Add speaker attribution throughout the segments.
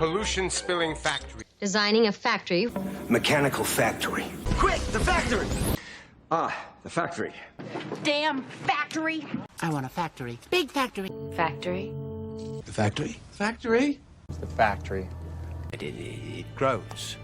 Speaker 1: Pollution spilling factory.
Speaker 2: Designing a factory.
Speaker 3: Mechanical factory.
Speaker 4: Quick, the factory! The factory.
Speaker 5: Damn factory!
Speaker 6: I want a factory. Big factory.
Speaker 2: Factory.
Speaker 3: The factory?
Speaker 4: Factory?
Speaker 1: The factory. It grows.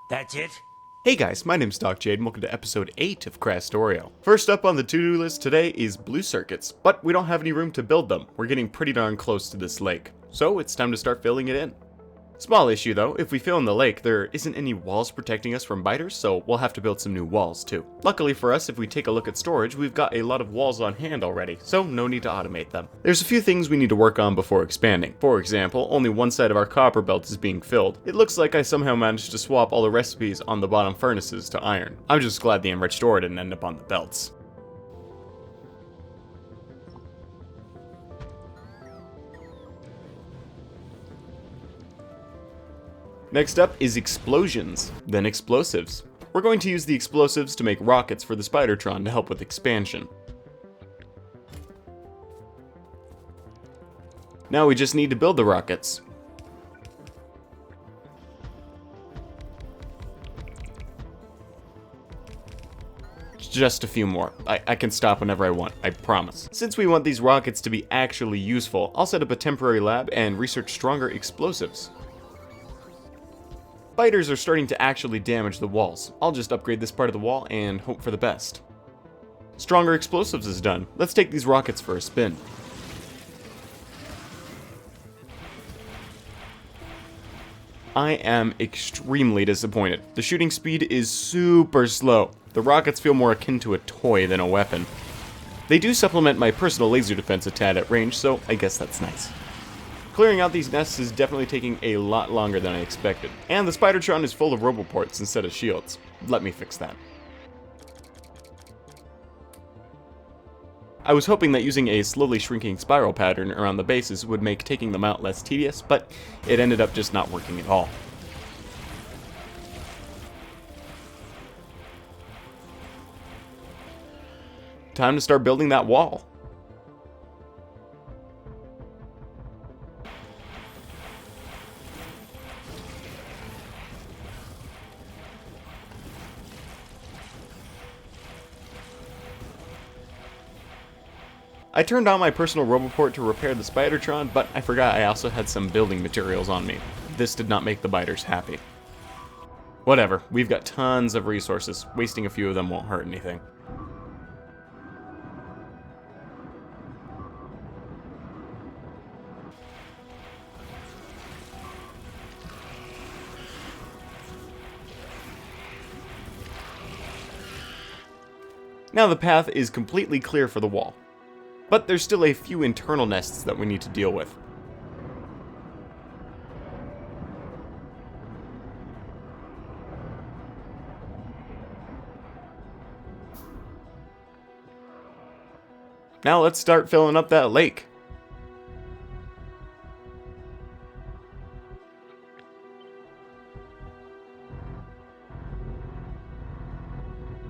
Speaker 4: That's it?
Speaker 7: Hey guys, my name's DocJade and welcome to episode 8 of Krastorio. First up on the to-do list today is blue circuits, but we don't have any room to build them. We're getting pretty darn close to this lake, so it's time to start filling it in. Small issue though, if we fill in the lake, there isn't any walls protecting us from biters, so we'll have to build some new walls too. Luckily for us, if we take a look at storage, we've got a lot of walls on hand already, so no need to automate them. There's a few things we need to work on before expanding. For example, only one side of our copper belt is being filled. It looks like I somehow managed to swap all the recipes on the bottom furnaces to iron. I'm just glad the enriched ore didn't end up on the belts. Next up is explosions, then explosives. We're going to use the explosives to make rockets for the Spidertron to help with expansion. Now we just need to build the rockets. Just a few more. I can stop whenever I want, I promise. Since we want these rockets to be actually useful, I'll set up a temporary lab and research stronger explosives. Biters are starting to actually damage the walls. I'll just upgrade this part of the wall and hope for the best. Stronger explosives is done. Let's take these rockets for a spin. I am extremely disappointed. The shooting speed is super slow. The rockets feel more akin to a toy than a weapon. They do supplement my personal laser defense a tad at range, so I guess that's nice. Clearing out these nests is definitely taking a lot longer than I expected. And the Spidertron is full of roboports instead of shields. Let me fix that. I was hoping that using a slowly shrinking spiral pattern around the bases would make taking them out less tedious, but it ended up just not working at all. Time to start building that wall. I turned on my personal roboport to repair the Spidertron, but I forgot I also had some building materials on me. This did not make the biters happy. Whatever, we've got tons of resources. Wasting a few of them won't hurt anything. Now the path is completely clear for the wall. But there's still a few internal nests that we need to deal with. Now let's start filling up that lake.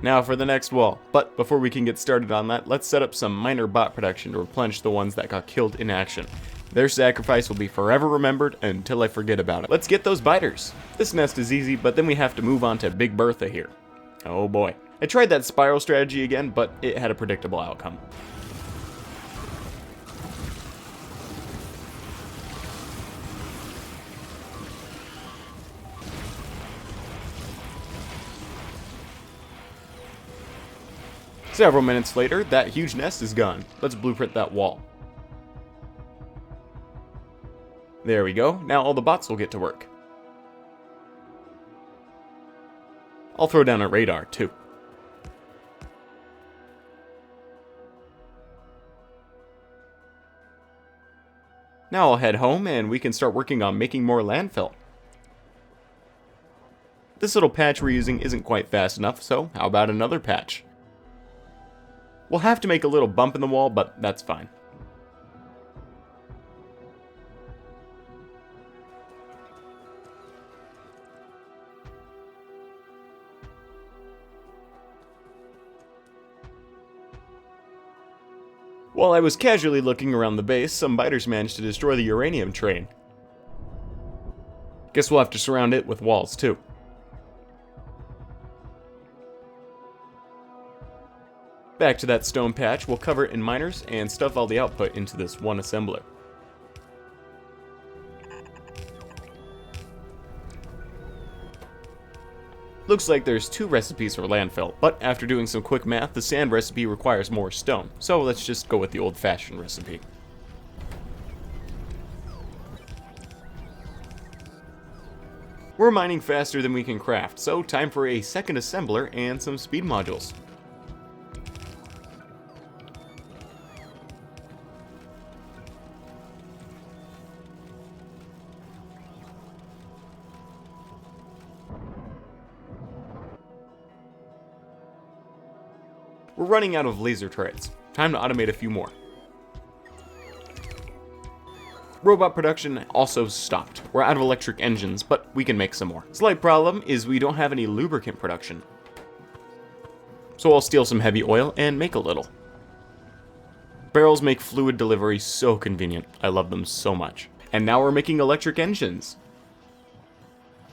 Speaker 7: Now for the next wall, but before we can get started on that, let's set up some minor bot production to replenish the ones that got killed in action. Their sacrifice will be forever remembered until I forget about it. Let's get those biters. This nest is easy, but then we have to move on to Big Bertha here. Oh boy. I tried that spiral strategy again, but it had a predictable outcome. Several minutes later, that huge nest is gone. Let's blueprint that wall. There we go. Now all the bots will get to work. I'll throw down a radar, too. Now I'll head home and we can start working on making more landfill. This little patch we're using isn't quite fast enough, so how about another patch? We'll have to make a little bump in the wall, but that's fine. While I was casually looking around the base, some biters managed to destroy the uranium train. Guess we'll have to surround it with walls too. Back to that stone patch, we'll cover it in miners and stuff all the output into this one assembler. Looks like there's 2 recipes for landfill, but after doing some quick math, the sand recipe requires more stone, so let's just go with the old-fashioned recipe. We're mining faster than we can craft, so time for a second assembler and some speed modules. We're running out of laser turrets. Time to automate a few more. Robot production also stopped. We're out of electric engines, but we can make some more. Slight problem is we don't have any lubricant production. So I'll steal some heavy oil and make a little. Barrels make fluid delivery so convenient. I love them so much. And now we're making electric engines.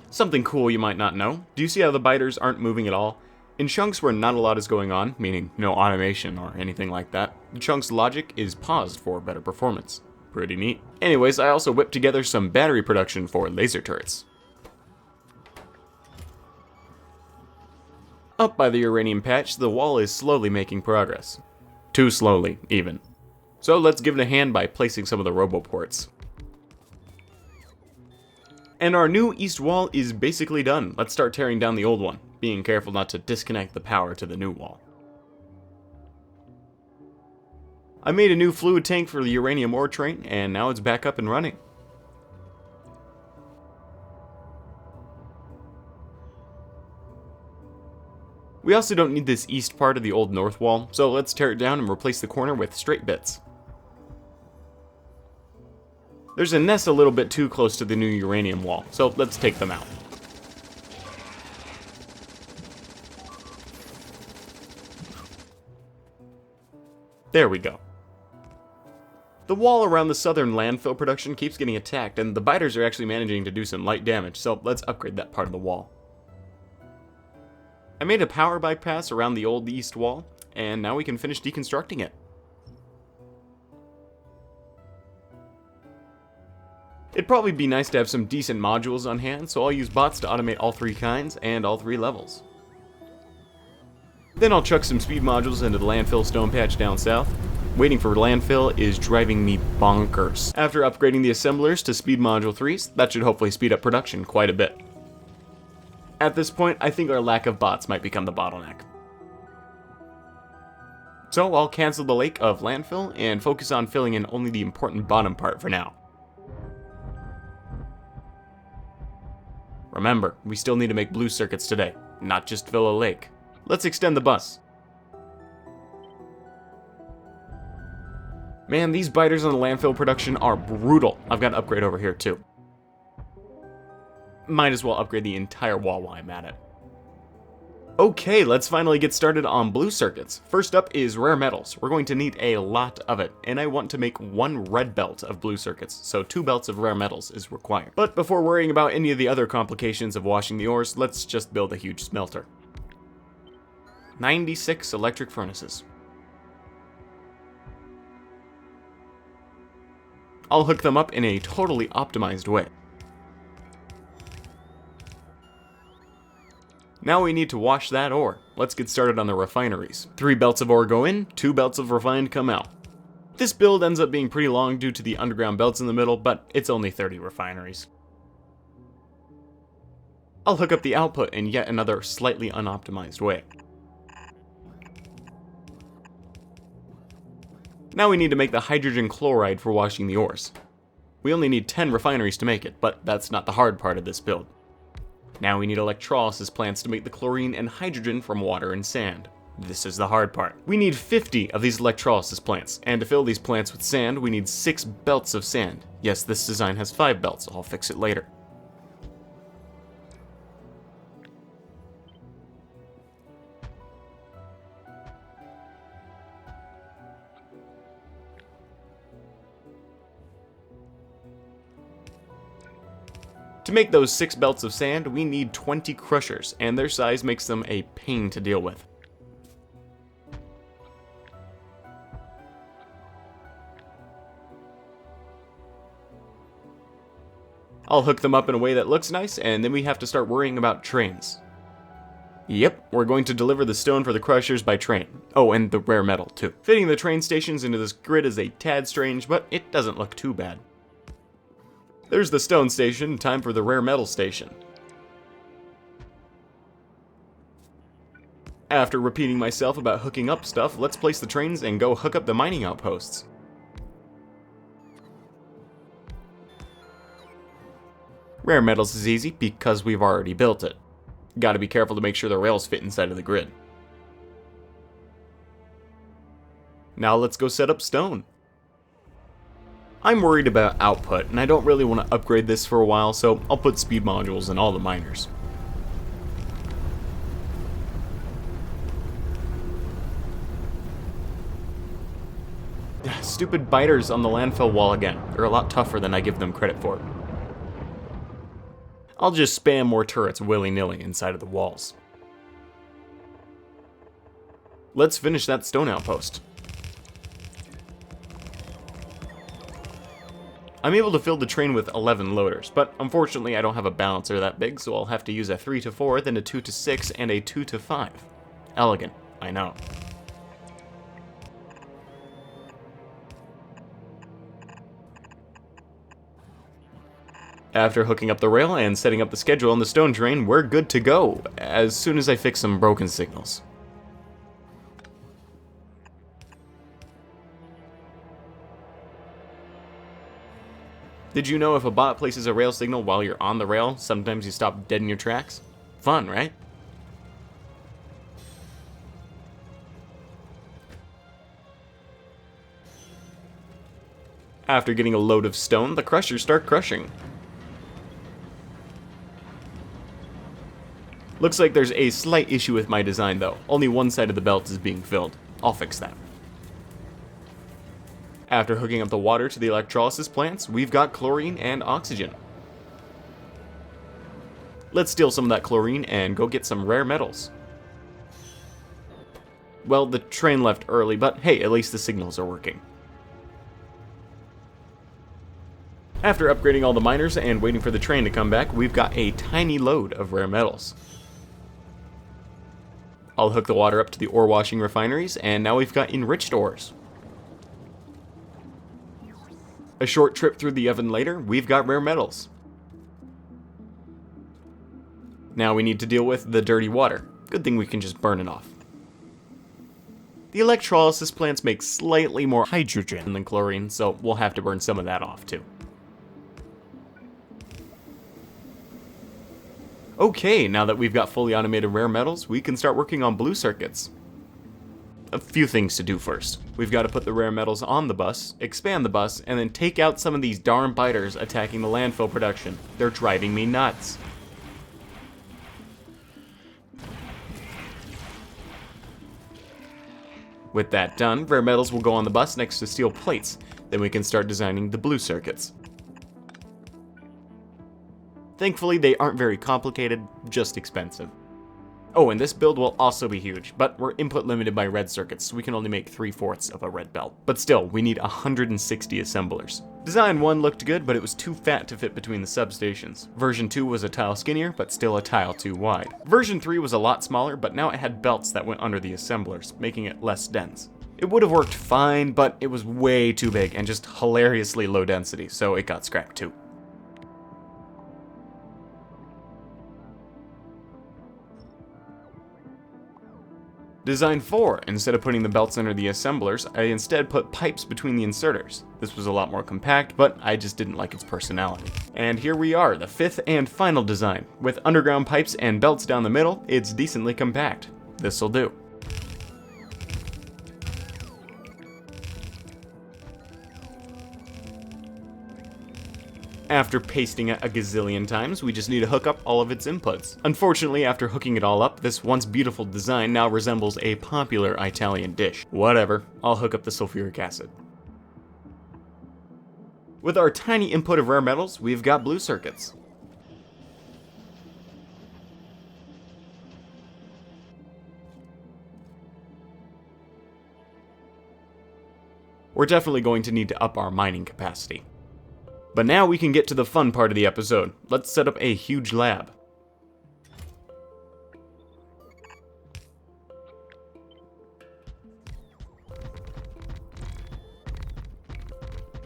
Speaker 7: Something cool you might not know. Do you see how the biters aren't moving at all? In chunks where not a lot is going on, meaning no automation or anything like that, the chunk's logic is paused for better performance. Pretty neat. Anyways, I also whipped together some battery production for laser turrets. Up by the uranium patch, the wall is slowly making progress. Too slowly, even. So let's give it a hand by placing some of the roboports. And our new east wall is basically done. Let's start tearing down the old one, being careful not to disconnect the power to the new wall. I made a new fluid tank for the uranium ore train, and now it's back up and running. We also don't need this east part of the old north wall, so let's tear it down and replace the corner with straight bits. There's a nest a little bit too close to the new uranium wall, so let's take them out. There we go. The wall around the southern landfill production keeps getting attacked, and the biters are actually managing to do some light damage, so let's upgrade that part of the wall. I made a power bypass around the old east wall, and now we can finish deconstructing it. It'd probably be nice to have some decent modules on hand, so I'll use bots to automate all 3 kinds and all 3 levels. Then I'll chuck some speed modules into the landfill stone patch down south. Waiting for landfill is driving me bonkers. After upgrading the assemblers to speed module 3s, that should hopefully speed up production quite a bit. At this point, I think our lack of bots might become the bottleneck. So I'll cancel the lake of landfill and focus on filling in only the important bottom part for now. Remember, we still need to make blue circuits today, not just fill a lake. Let's extend the bus. Man, these biters on the landfill production are brutal. I've got to upgrade over here too. Might as well upgrade the entire wall while I'm at it. Okay, let's finally get started on blue circuits. First up is rare metals. We're going to need a lot of it, and I want to make 1 red belt of blue circuits, so 2 belts of rare metals is required. But before worrying about any of the other complications of washing the ores, let's just build a huge smelter. 96 electric furnaces. I'll hook them up in a totally optimized way. Now we need to wash that ore. Let's get started on the refineries. 3 belts of ore go in, 2 belts of refined come out. This build ends up being pretty long due to the underground belts in the middle, but it's only 30 refineries. I'll hook up the output in yet another slightly unoptimized way. Now we need to make the hydrogen chloride for washing the ores. We only need 10 refineries to make it, but that's not the hard part of this build. Now we need electrolysis plants to make the chlorine and hydrogen from water and sand. This is the hard part. We need 50 of these electrolysis plants, and to fill these plants with sand, we need 6 belts of sand. Yes, this design has 5 belts, I'll fix it later. To make those 6 belts of sand, we need 20 crushers, and their size makes them a pain to deal with. I'll hook them up in a way that looks nice, and then we have to start worrying about trains. Yep, we're going to deliver the stone for the crushers by train. Oh, and the rare metal, too. Fitting the train stations into this grid is a tad strange, but it doesn't look too bad. There's the stone station, time for the rare metal station. After repeating myself about hooking up stuff, let's place the trains and go hook up the mining outposts. Rare metals is easy because we've already built it. Gotta be careful to make sure the rails fit inside of the grid. Now let's go set up stone. I'm worried about output, and I don't really want to upgrade this for a while, so I'll put speed modules in all the miners. Stupid biters on the landfill wall again. They're a lot tougher than I give them credit for. I'll just spam more turrets willy-nilly inside of the walls. Let's finish that stone outpost. I'm able to fill the train with 11 loaders, but unfortunately I don't have a balancer that big, so I'll have to use a 3 to 4, then a 2 to 6, and a 2 to 5. Elegant, I know. After hooking up the rail and setting up the schedule on the stone train, we're good to go, as soon as I fix some broken signals. Did you know if a bot places a rail signal while you're on the rail, sometimes you stop dead in your tracks? Fun, right? After getting a load of stone, the crushers start crushing. Looks like there's a slight issue with my design though. Only one side of the belt is being filled. I'll fix that. After hooking up the water to the electrolysis plants, we've got chlorine and oxygen. Let's steal some of that chlorine and go get some rare metals. Well, the train left early, but hey, at least the signals are working. After upgrading all the miners and waiting for the train to come back, we've got a tiny load of rare metals. I'll hook the water up to the ore washing refineries, and now we've got enriched ores. A short trip through the oven later, we've got rare metals. Now we need to deal with the dirty water. Good thing we can just burn it off. The electrolysis plants make slightly more hydrogen than chlorine, so we'll have to burn some of that off too. Okay, now that we've got fully automated rare metals, we can start working on blue circuits. A few things to do first. We've got to put the rare metals on the bus, expand the bus, and then take out some of these darn biters attacking the landfill production. They're driving me nuts. With that done, rare metals will go on the bus next to steel plates. Then we can start designing the blue circuits. Thankfully, they aren't very complicated, just expensive. Oh, and this build will also be huge, but we're input limited by red circuits, so we can only make 3/4 of a red belt. But still, we need 160 assemblers. Design 1 looked good, but it was too fat to fit between the substations. Version 2 was a tile skinnier, but still a tile too wide. Version 3 was a lot smaller, but now it had belts that went under the assemblers, making it less dense. It would have worked fine, but it was way too big and just hilariously low density, so it got scrapped too. Design 4, instead of putting the belts under the assemblers, I instead put pipes between the inserters. This was a lot more compact, but I just didn't like its personality. And here we are, the 5th and final design. With underground pipes and belts down the middle, it's decently compact. This'll do. After pasting it a gazillion times, we just need to hook up all of its inputs. Unfortunately, after hooking it all up, this once beautiful design now resembles a popular Italian dish. Whatever, I'll hook up the sulfuric acid. With our tiny input of rare metals, we've got blue circuits. we're definitely going to need to up our mining capacity. But now we can get to the fun part of the episode. Let's set up a huge lab.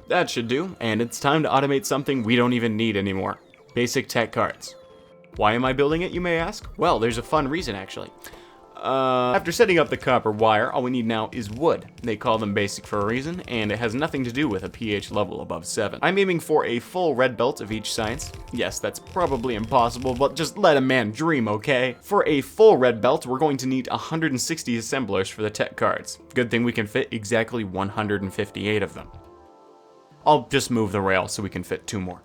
Speaker 7: That should do, and it's time to automate something we don't even need anymore. Basic tech cards. Why am I building it, you may ask? Well, there's a fun reason actually. After setting up the copper wire, all we need now is wood. They call them basic for a reason, and it has nothing to do with a pH level above 7. I'm aiming for a full red belt of each science. Yes, that's probably impossible, but just let a man dream, okay? For a full red belt, we're going to need 160 assemblers for the tech cards. Good thing we can fit exactly 158 of them. I'll just move the rail so we can fit 2 more.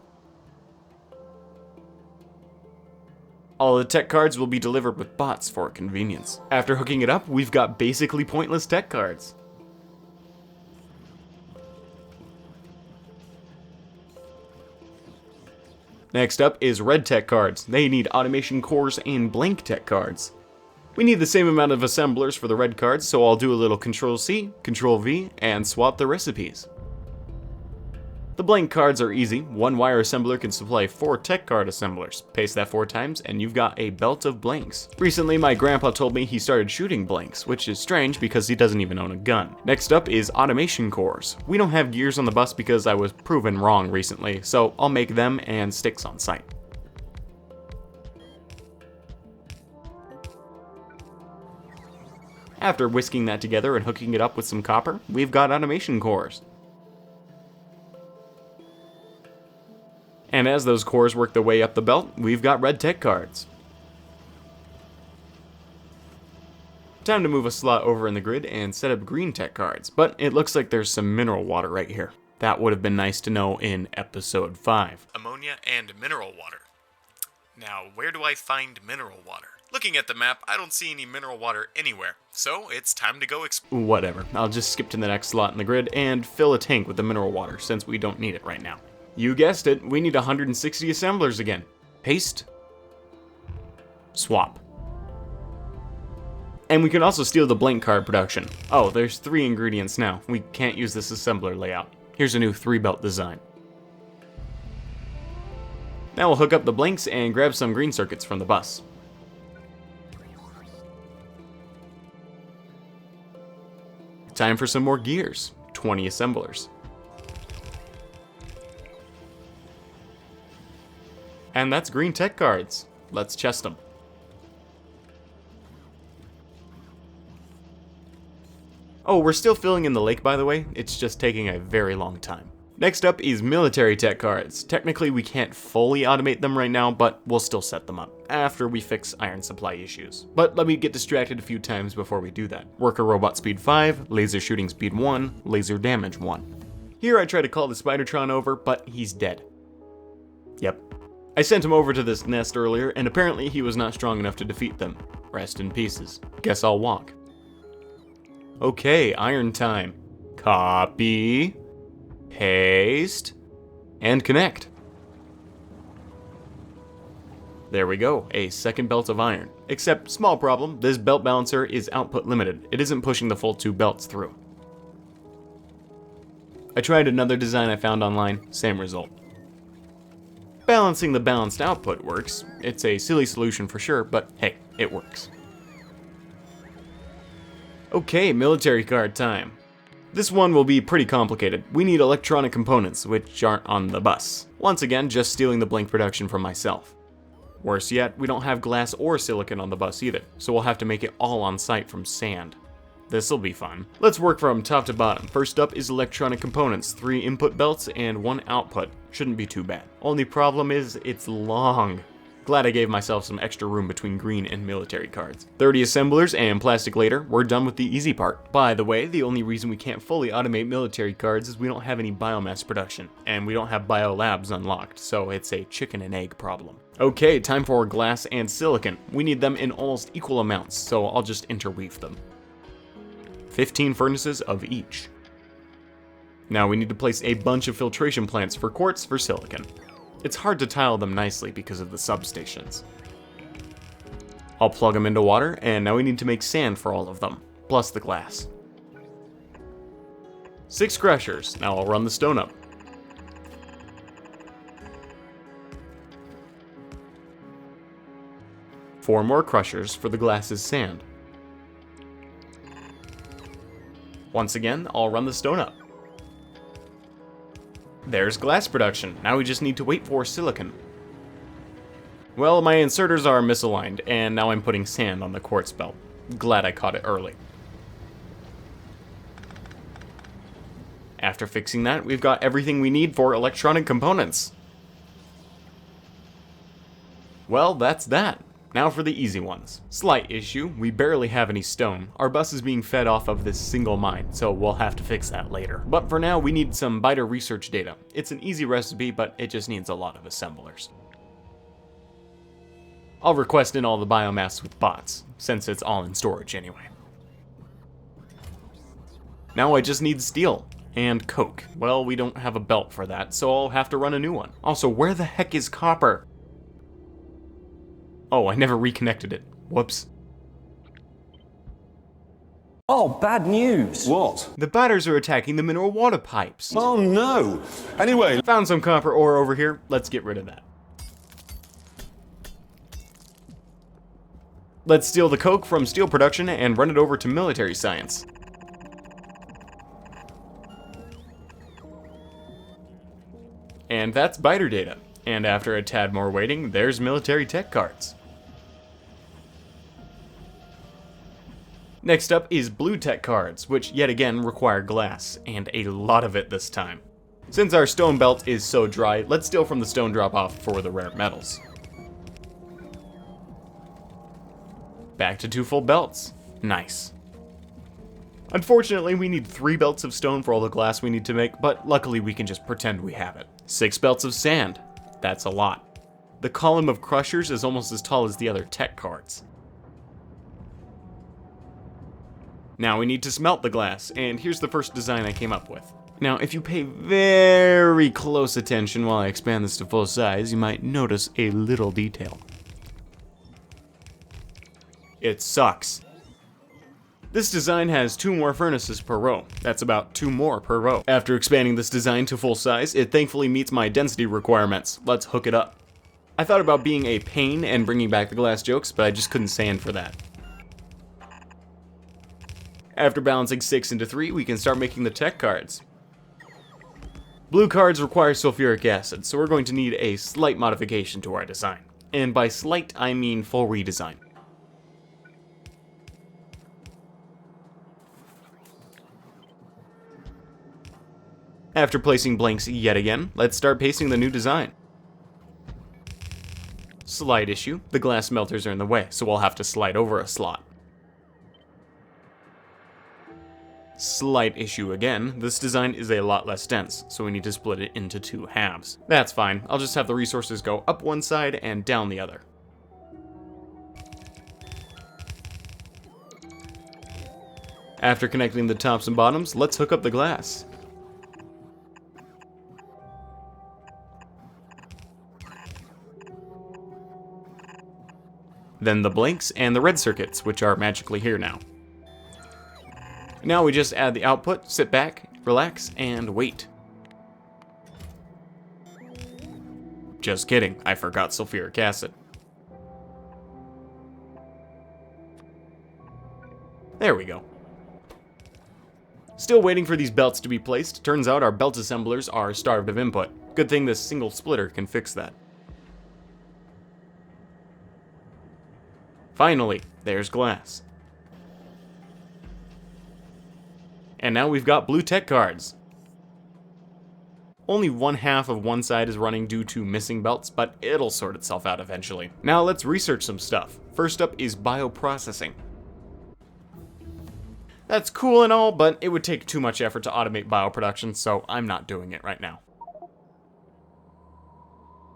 Speaker 7: All the tech cards will be delivered with bots for convenience. After hooking it up, we've got basically pointless tech cards. Next up is red tech cards. They need automation cores and blank tech cards. We need the same amount of assemblers for the red cards, so I'll do a little Control-C, Control-V, and swap the recipes. The blank cards are easy. 1 wire assembler can supply 4 tech card assemblers. Paste that 4 times and you've got a belt of blanks. Recently my grandpa told me he started shooting blanks, which is strange because he doesn't even own a gun. Next up is automation cores. We don't have gears on the bus because I was proven wrong recently, so I'll make them and sticks on site. After whisking that together and hooking it up with some copper, we've got automation cores. And as those cores work their way up the belt, we've got red tech cards. Time to move a slot over in the grid and set up green tech cards, but it looks like there's some mineral water right here. That would have been nice to know in episode 5.
Speaker 8: Ammonia and mineral water. Now, where do I find mineral water? Looking at the map, I don't see any mineral water anywhere, so it's time to go explore.
Speaker 7: Whatever, I'll just skip to the next slot in the grid and fill a tank with the mineral water since we don't need it right now. You guessed it, we need 160 assemblers again. Paste. Swap. And we can also steal the blank card production. Oh, there's 3 ingredients now. We can't use this assembler layout. Here's a new 3-belt design. Now we'll hook up the blanks and grab some green circuits from the bus. Time for some more gears. 20 assemblers. And that's green tech cards. Let's chest them. Oh, we're still filling in the lake, by the way. It's just taking a very long time. Next up is military tech cards. Technically, we can't fully automate them right now, but we'll still set them up after we fix iron supply issues. But let me get distracted a few times before we do that. Worker robot speed 5, laser shooting speed 1, laser damage 1. Here I try to call the Spidertron over, but he's dead. Yep. I sent him over to this nest earlier, and apparently he was not strong enough to defeat them. Rest in pieces. Guess I'll walk. Okay, iron time. Copy, paste, and connect. There we go, a second belt of iron. Except, small problem, this belt balancer is output limited. It isn't pushing the full 2 belts through. I tried another design I found online, same result. Balancing the balanced output works. It's a silly solution for sure, but hey, it works. Okay, military card time. This one will be pretty complicated. We need electronic components, which aren't on the bus. Once again, just stealing the blank production from myself. Worse yet, we don't have glass or silicon on the bus either, so we'll have to make it all on site from sand. This'll be fun. Let's work from top to bottom. First up is electronic components, 3 input belts and 1 output. Shouldn't be too bad. Only problem is, it's long. Glad I gave myself some extra room between green and military cards. 30 assemblers and plastic later, we're done with the easy part. By the way, the only reason we can't fully automate military cards is we don't have any biomass production, and we don't have biolabs unlocked, so it's a chicken and egg problem. Okay, time for glass and silicon. We need them in almost equal amounts, so I'll just interweave them. 15 furnaces of each. Now we need to place a bunch of filtration plants for quartz for silicon. It's hard to tile them nicely because of the substations. I'll plug them into water, and now we need to make sand for all of them, plus the glass. 6 crushers. Now I'll run the stone up. Four more crushers for the glass's sand. Once again, I'll run the stone up. There's glass production. Now we just need to wait for silicon. Well, my inserters are misaligned, and now I'm putting sand on the quartz belt. Glad I caught it early. After fixing that, we've got everything we need for electronic components. Well, that's that. Now for the easy ones. Slight issue, we barely have any stone. Our bus is being fed off of this single mine, so we'll have to fix that later. But for now, we need some biter research data. It's an easy recipe, but it just needs a lot of assemblers. I'll request in all the biomass with bots, since it's all in storage anyway. Now I just need steel. And coke. Well, we don't have a belt for that, so I'll have to run a new one. Also, where the heck is copper? Oh, I never reconnected it. Whoops.
Speaker 4: Oh, bad news.
Speaker 3: What?
Speaker 7: The biters are attacking the mineral water pipes.
Speaker 3: Oh no. Anyway,
Speaker 7: Found some copper ore over here. Let's get rid of that. Let's steal the coke from steel production and run it over to military science. And that's biter data. And after a tad more waiting, there's military tech cards. Next up is blue tech cards, which yet again require glass, and a lot of it this time. Since our stone belt is so dry, let's steal from the stone drop-off for the rare metals. Back to 2 full belts. Nice. Unfortunately, we need 3 belts of stone for all the glass we need to make, but luckily we can just pretend we have it. 6 belts of sand. That's a lot. The column of crushers is almost as tall as the other tech cards. Now we need to smelt the glass, and here's the first design I came up with. Now, if you pay very close attention while I expand this to full size, you might notice a little detail. It sucks. This design has 2 more furnaces per row. That's about 2 more per row. After expanding this design to full size, it thankfully meets my density requirements. Let's hook it up. I thought about being a pain and bringing back the glass jokes, but I just couldn't stand for that. After balancing 6 into 3, we can start making the tech cards. Blue cards require sulfuric acid, so we're going to need a slight modification to our design. And by slight, I mean full redesign. After placing blanks yet again, let's start pasting the new design. Slight issue, the glass smelters are in the way, so we'll have to slide over a slot. Slight issue again, this design is a lot less dense, so we need to split it into 2 halves. That's fine, I'll just have the resources go up one side and down the other. After connecting the tops and bottoms, let's hook up the glass. Then the blanks and the red circuits, which are magically here now. Now we just add the output, sit back, relax, and wait. Just kidding, I forgot sulfuric acid. There we go. Still waiting for these belts to be placed. Turns out our belt assemblers are starved of input. Good thing this single splitter can fix that. Finally, there's glass. And now we've got blue tech cards. Only 1/2 of one side is running due to missing belts, but it'll sort itself out eventually. Now let's research some stuff. First up is bioprocessing. That's cool and all, but it would take too much effort to automate bioproduction, so I'm not doing it right now.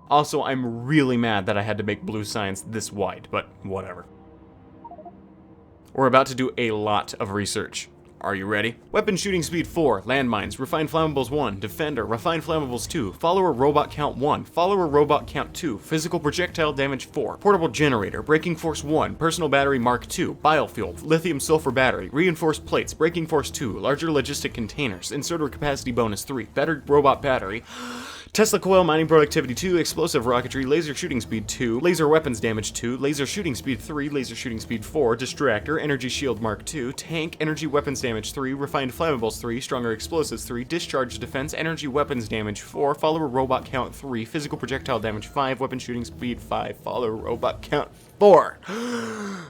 Speaker 7: Also, I'm really mad that I had to make blue science this wide, but whatever. We're about to do a lot of research. Are you ready? Weapon shooting speed 4, landmines, refined flammables 1, defender, refined flammables 2, follower robot count 1, follower robot count 2, physical projectile damage 4, portable generator, braking force 1, personal battery mark 2, biofuel, lithium sulfur battery, reinforced plates, braking force 2, larger logistic containers, inserter capacity bonus 3, better robot battery, Tesla coil, mining productivity 2, explosive rocketry, laser shooting speed 2, laser weapons damage 2, laser shooting speed 3, laser shooting speed 4, distractor, energy shield mark 2, tank, energy weapons damage 3, refined flammables 3, stronger explosives 3, discharge defense, energy weapons damage 4, follower robot count 3, physical projectile damage 5, weapon shooting speed 5, follower robot count 4.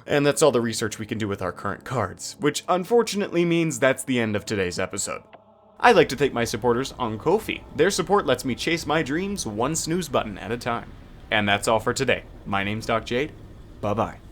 Speaker 7: And that's all the research we can do with our current cards, which unfortunately means that's the end of today's episode. I'd like to thank my supporters on Ko-fi. Their support lets me chase my dreams one snooze button at a time. And that's all for today. My name's DocJade. Bye-bye.